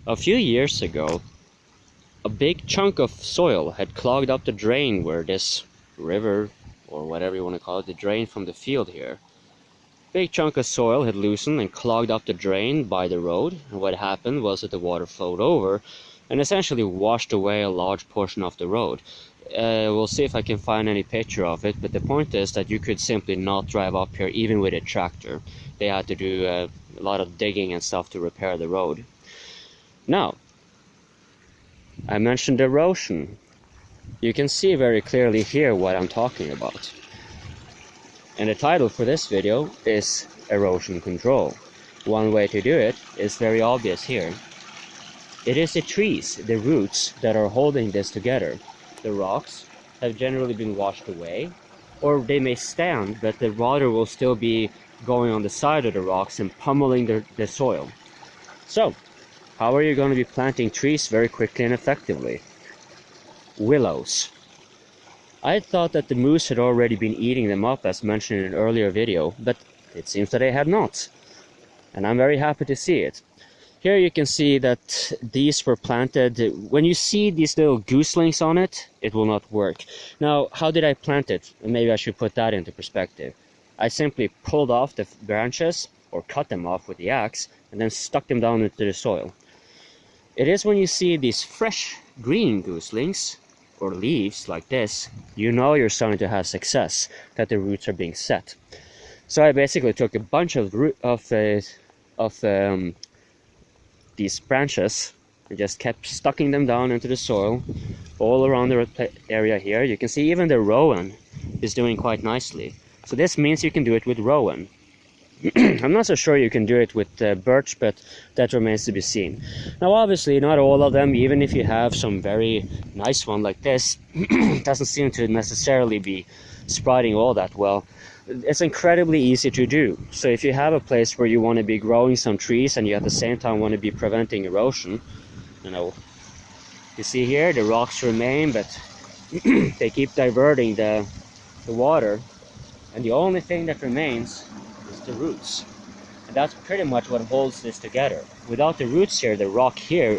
A few years ago, a big chunk of soil had clogged up the drain where this river, or whatever you want to call it, the drain from the field here. Big chunk of soil had loosened and clogged up the drain by the road, and what happened was that the water flowed over and essentially washed away a large portion of the road. We'll see if I can find any picture of it, but the point is that you could simply not drive up here even with a tractor. They had to do a lot of digging and stuff to repair the road. Now, I mentioned erosion. You can see very clearly here what I'm talking about. And the title for this video is Erosion Control. One way to do it is very obvious here. It is the trees, the roots, that are holding this together. The rocks have generally been washed away, or they may stand, but the water will still be going on the side of the rocks and pummeling the soil. So, how are you going to be planting trees very quickly and effectively? Willows. I thought that the moose had already been eating them up, as mentioned in an earlier video, but it seems that they had not. And I'm very happy to see it. Here you can see that these were planted. When you see these little gooselings on it, it will not work. Now, how did I plant it? Maybe I should put that into perspective. I simply pulled off the branches, or cut them off with the axe, and then stuck them down into the soil. It is when you see these fresh green gooselings, or leaves like this, you know you're starting to have success, that the roots are being set. So I basically took a bunch of these branches and just kept stucking them down into the soil all around the area here. You can see even the rowan is doing quite nicely. So this means you can do it with rowan. I'm not so sure you can do it with birch, but that remains to be seen. Now obviously not all of them, even if you have some very nice one like this, doesn't seem to necessarily be sprouting all that well. It's incredibly easy to do. So if you have a place where you want to be growing some trees and you at the same time want to be preventing erosion, you see here the rocks remain, but they keep diverting the water, and the only thing that remains is the roots. And that's pretty much what holds this together. Without the roots here, the rock here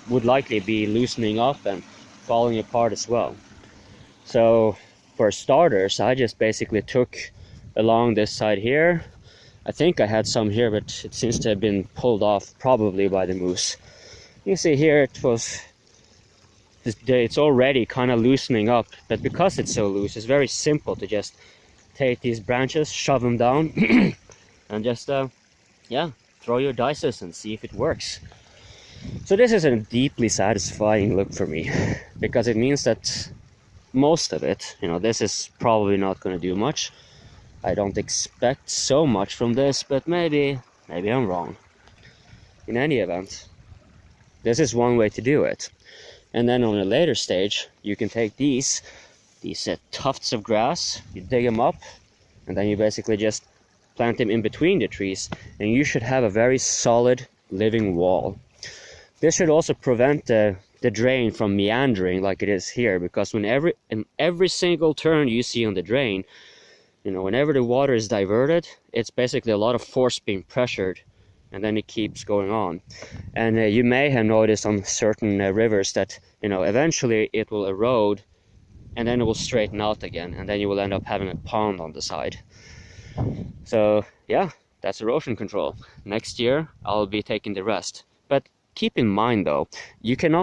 would likely be loosening up and falling apart as well. So for starters, I just basically took along this side here. I think I had some here, but it seems to have been pulled off probably by the moose. You see here it's already kind of loosening up, but because it's so loose, it's very simple to just take these branches, shove them down, and just throw your dices and see if it works. So this is a deeply satisfying look for me, because it means that most of it, this is probably not going to do much. I don't expect so much from this, but maybe I'm wrong. In any event, this is one way to do it. And then on a later stage, you can take these tufts of grass, you dig them up, and then you basically just plant them in between the trees, and you should have a very solid living wall. This should also prevent the drain from meandering like it is here, because in every single turn you see on the drain, whenever the water is diverted, it's basically a lot of force being pressured, and then it keeps going on. And you may have noticed on certain rivers that eventually it will erode, and then it will straighten out again, and then you will end up having a pond on the side. So yeah, that's erosion control. Next year I'll be taking the rest. But keep in mind though, you can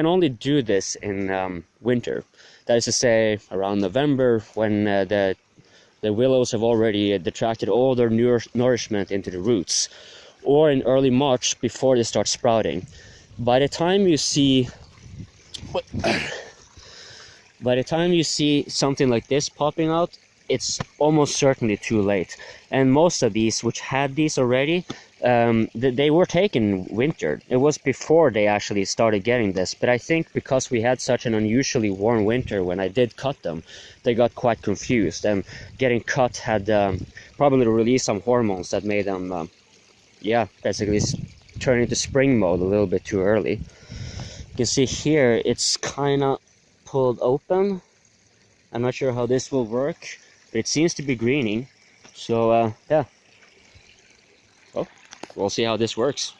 only do this in winter. That is to say, around November, when the willows have already detracted all their nourishment into the roots, or in early March before they start sprouting. By the time you see something like this popping out, it's almost certainly too late. And most of these which had these already, they were taken winter. It was before they actually started getting this, but I think because we had such an unusually warm winter when I did cut them, they got quite confused, and getting cut had probably released some hormones that made them basically turn into spring mode a little bit too early. You can see here it's kind of pulled open. I'm not sure how this will work, but it seems to be greening. So yeah, well, we'll see how this works.